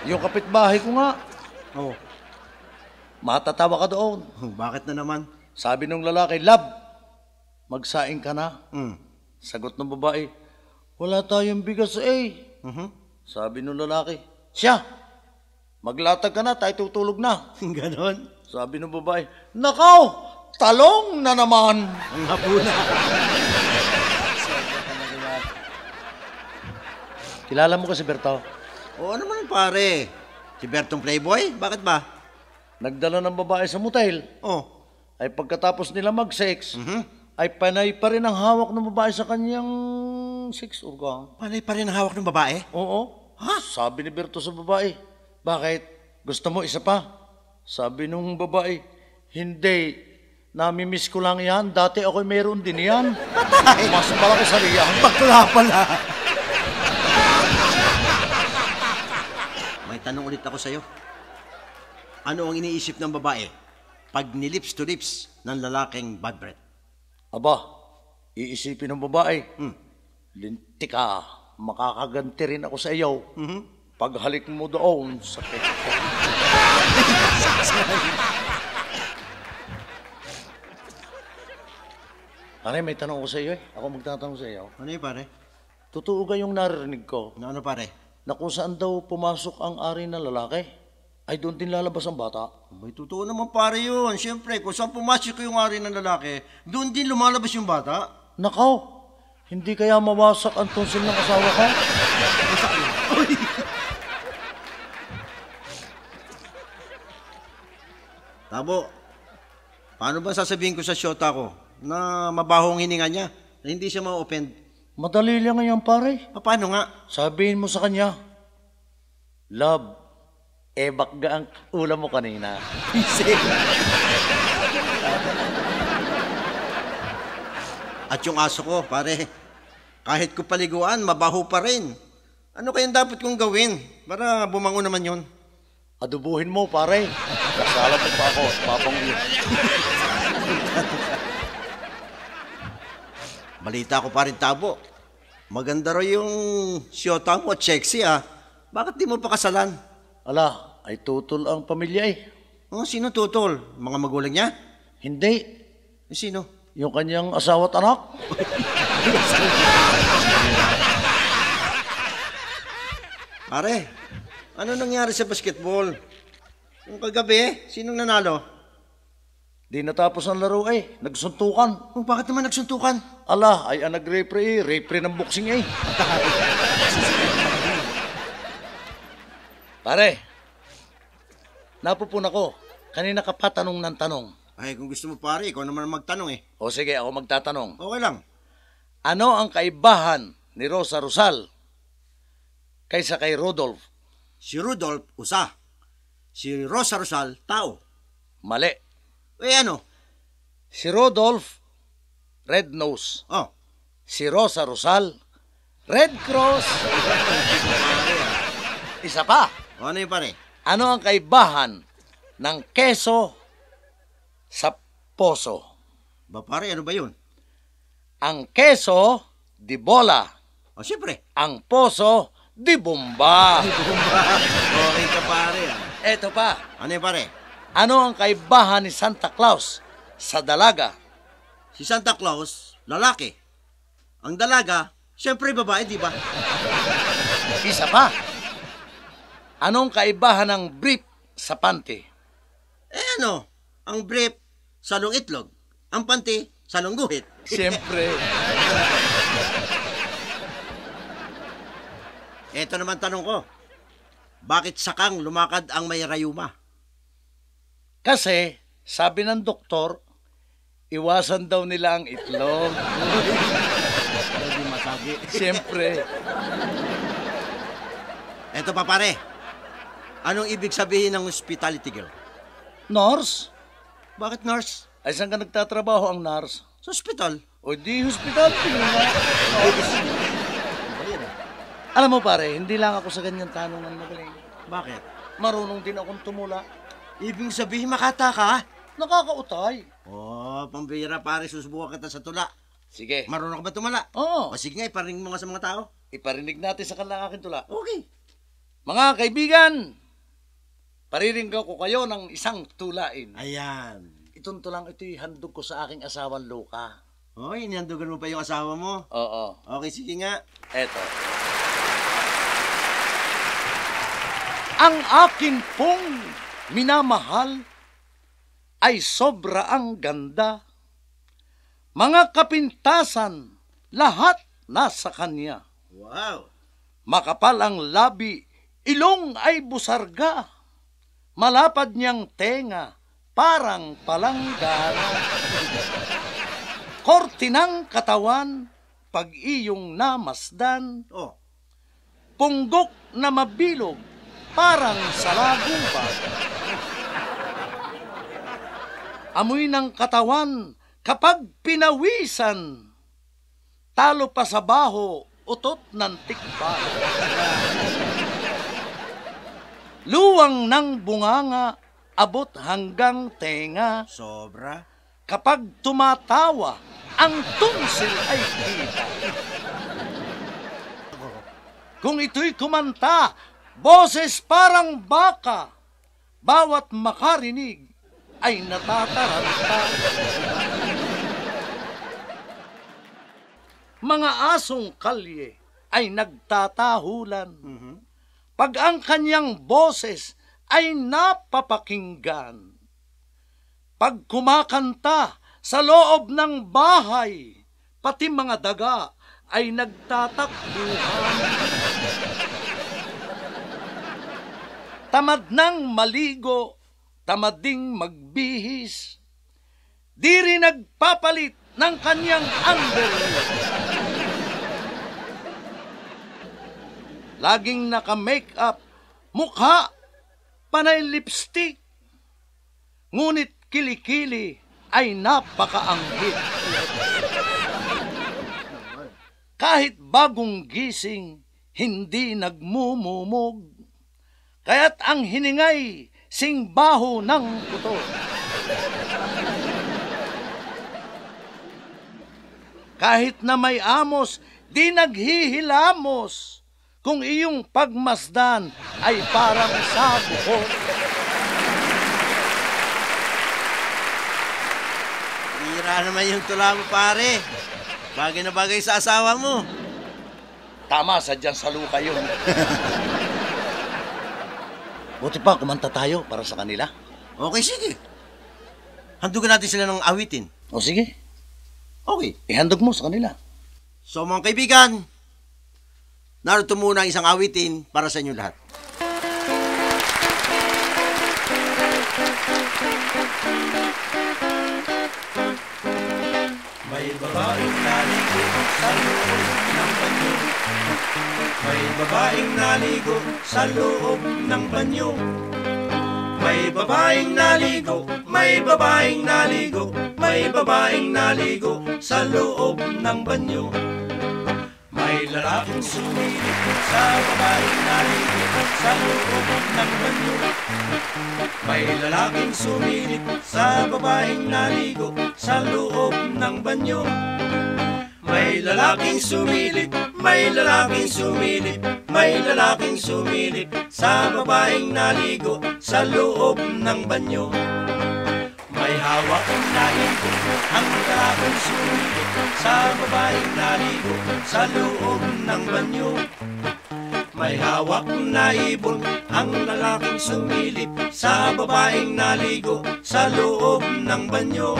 Yung kapitbahay ko nga. Oh. Matatawa ka doon. Bakit na naman? Sabi nung lalaki, Love, magsaing ka na. Sagot ng babae, wala tayong bigas Sabi nung lalaki, siya, maglatag ka na, tayo tutulog na. Ganon? Sabi ng babae, nakaw, talong na naman. Ang hapuna. Kilala mo kasi Berto? Oo naman pare. Si Bertong Playboy? Bakit ba? Nagdala ng babae sa motel. Oh. Ay pagkatapos nila mag-sex, ay panay pa rin ang hawak ng babae sa kanyang sex organ. Panay pa rin ang hawak ng babae? Oo. Ha? Sabi ni Berto sa babae, bakit? Gusto mo isa pa? Sabi nung babae, hindi. Namimiss ko lang yan. Dati ako'y meron din yan. Patay! Mas malaki sa riyan. Bakla pala. May tanong ulit ako sa'yo. Ano ang iniisip ng babae pag nilips to lips ng lalaking bad breath? Aba, iisipin ng babae, linti ka, makakaganti rin ako sa iyo. Paghalik mo doon sa pekto. Pare, may tanong ko sa iyo Ako magtatanong sa iyo. Ano yun, pare? Totoo ba yung narinig ko? Ano, pare? Na kung saan daw pumasok ang ari ng lalaki, ay doon din lalabas ang bata? May totoo naman, pare, yun. Siyempre, kung saan pumasok yung ari ng lalaki, doon din lumalabas yung bata. Nakaw, hindi kaya mawasak ang tonsil ng asawa ko? Tabo, paano ba sasabihin ko sa syota ko na mabahong hininga niya, na hindi siya ma-offend? Madali lang yan, pare. Paano nga? Sabihin mo sa kanya, Love, bakga ang ulam mo kanina. At yung aso ko, pare, kahit ko paliguan, mabaho pa rin. Ano kayang dapat kong gawin para bumango naman yon? Adubuhin mo, pare. Kasalat mo pa ako, papang yun. Balita ko pa rin, Tabo. Maganda raw yung siyota mo at sexy, ah. Bakit di mo pa kasalan? Ala, ay tutol ang pamilya Oh, sino tutol? Mga magulang niya? Hindi. Sino? Yung kanyang asawa at anak. Pare, ano nangyari sa basketball? Yung kagabi, sinong nanalo? Di natapos ang laro nagsuntukan. Oh, bakit naman nagsuntukan? Ala, ay ang nag-referee, referee ng boxing Pare, napupuna ko. Kanina ka pa tanong ng tanong. Ay, kung gusto mo pare, ikaw naman magtanong O sige, ako magtatanong. Okay lang. Ano ang kaibahan ni Rosa Rosal kaysa kay Rodolph? Si Rudolph, usa. Si Rosa Rosal, tao. Mali. Ano? Si Rodolph, red nose. Oh. Si Rosa Rosal, red cross. Isa pa. Ano yun pare? Ano ang kaibahan ng keso sa poso? Ba pare, ano ba yun? Ang keso, di bola. O siyempre. Ang poso, di bomba. Okay ka pare. Eto pa. Ano yun pare? Ano ang kaibahan ni Santa Claus sa dalaga? Si Santa Claus, lalaki. Ang dalaga, siyempre babae, di ba? Isa pa. Anong kaibahan ng brief sa panty? Ano? Ang brief, salong itlog. Ang panty, salong guhit. Siyempre. Ito naman tanong ko. Bakit sakang lumakad ang may rayuma? Kasi, sabi ng doktor, iwasan daw nila ang itlog. Hindi masagi. Siyempre. Ito pa pare. Anong ibig sabihin ng hospitality girl? Nurse? Bakit nurse? Ay, saan ka nagtatrabaho ang nurse? Sa hospital. O di hospital. Alam mo pare, hindi lang ako sa ganyan tanungan magaling. Bakit? Marunong din akong tumula. Ibig sabihin makata ka? Nakakautay. Oh, pambira pare, susubukan kita sa tula. Sige. Marunong ka ba tumala? Oo. O sige nga, iparinig mo nga sa mga tao. Iparinig natin sa kanila aking tula. Okay. Mga kaibigan, pariringgan ko kayo ng isang tulain. Ayan. Itong tulang ito'y handog ko sa aking asawang Luka. Hoy, inihandugan mo pa yung asawa mo. Oo. Okay, sige nga. Eto. Ang akin pong minamahal ay sobra ang ganda. Mga kapintasan, lahat nasa kanya. Wow. Makapal ang labi, ilong ay busarga. Malapad niyang tenga, parang palanggana. Korte ng katawan, pag iyong namasdan. Oh. Punggok na mabilog, parang salaguba. Amoy ng katawan kapag pinawisan. Talo pa sa baho, utot ng tikbaho. Luwang ng bunganga, abot hanggang tenga. Sobra. Kapag tumatawa, ang tunsil ay kita. Kung ito'y kumanta, boses parang baka, bawat makarinig ay natataranta. Mga asong kalye ay nagtatahulan. Pag ang kanyang boses ay napapakinggan. Pag kumakanta sa loob ng bahay, pati mga daga ay nagtatakbuhan. Tamad ng maligo, tamad ding magbihis, di rin nagpapalit ng kanyang underwear. Laging naka-makeup, mukha, panay lipstick, ngunit kilikili ay napakaanghit. Kahit bagong gising, hindi nagmumumog, kaya't ang hiningay singbaho ng puto. Kahit na may amos, di naghihilamos, kung iyong pagmasdan ay parang sa buhok. Hira naman yung tula mo, pare. Bagay na bagay sa asawa mo. Tama, sadyang sa Luka yun. Buti pa, kumanta tayo para sa kanila. Okay, sige. Handugan natin sila ng awitin. O sige, Okay. ihandog mo sa kanila. So mga kaibigan, narito muna ang isang awitin para sa inyo lahat. May babaeng naligo sa loob ng banyo. May babaeng naligo sa loob ng banyo. May babaeng naligo, may babaeng naligo, may babaeng naligo sa loob ng banyo. May lalaking sumilip sa babaeng naligo sa loob ng banyo. May lalaking sumilip sa babaeng naligo sa loob ng banyo. May lalaking sumilip, may lalaking sumilip, may lalaking sumilip sa babaeng naligo sa loob ng banyo. May hawak na ibon ang lalaking sumilip sa babaeng naligo sa loob ng banyo. May hawak na ibon ang lalaking sumilip sa babaeng naligo sa loob ng banyo.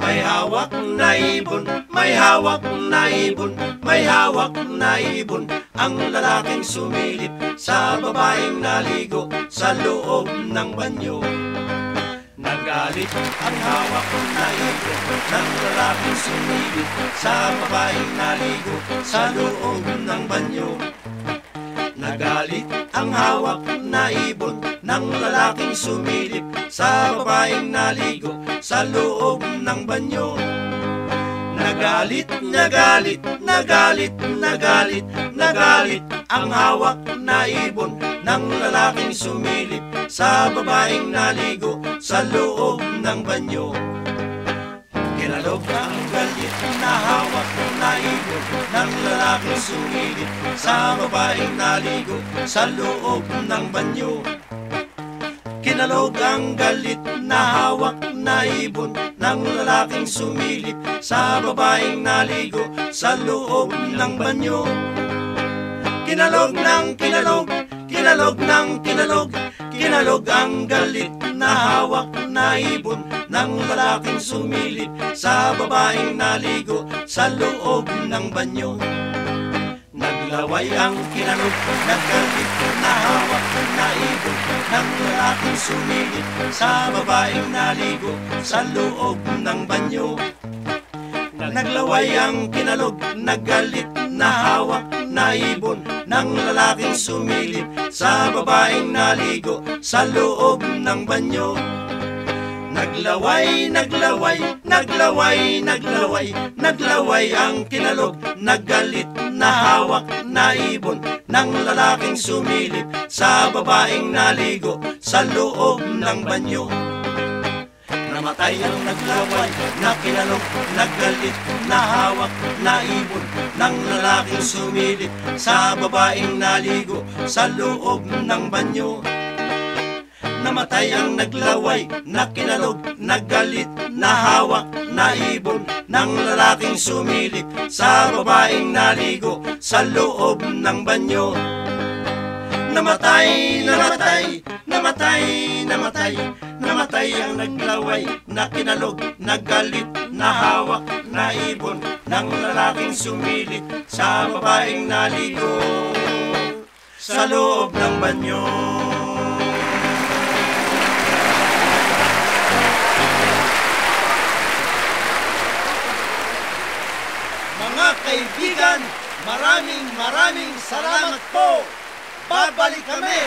May hawak na ibon, may hawak na ibon, may hawak na ibon ang lalaking sumilip sa babaeng naligo sa loob ng banyo. Nagalit ang hawak na ibon ng lalaking sumilip sa babaeng naligo sa loob ng banyo. Nagalit ang hawak na ibon ng lalaking sumilip sa babaeng naligo sa loob ng banyo. Nagalit, nagalit, nagalit, nagalit, nagalit ang hawak na ibon ng lalaking sumilip sa babaeng naligo sa loob ng banyo. Kinalog ang galit na hawak na ibon ng lalaking sumilip sa babaeng naligo sa loob ng banyo. Kinalog ang galit na hawak na ibon ng lalaking sumilip sa babaeng naligo sa loob ng banyo. Kinalog ng kinalog, kinalog ng kinalog, kinalog ang galit na hawak na ibon ng lalaking sumilip sa babaeng naligo sa loob ng banyo. Naglaway ang kinalog, naggalit na hawak na ibon ng lalaking sumilip sa babaeng naligo sa loob ng banyo. Naglaway ang kinalog, naggalit na hawak na ibon ng lalaking sumilip sa babaeng naligo sa loob ng banyo. Naglaway, naglaway, naglaway, naglaway, naglaway ang kinalog, naggalit na hawak na ibon ng lalaking sumilip sa babaeng naligo sa loob ng banyo. Namatay ang naglaway na kinalog, naggalit na hawak na ibon ng lalaking sumilip sa babaeng naligo sa loob ng banyo. Namatay ang naglaway na kinalog, naggalit na hawak na ibon ng lalaking sumilip sa babaeng naligo sa loob ng banyo. Namatay, namatay, namatay, namatay, namatay ang naglaway na kinalog, naggalit na hawak na ibon ng lalaking sumilip sa babaeng naligo sa loob ng banyo. Mga kaibigan, maraming salamat po. Babalik kami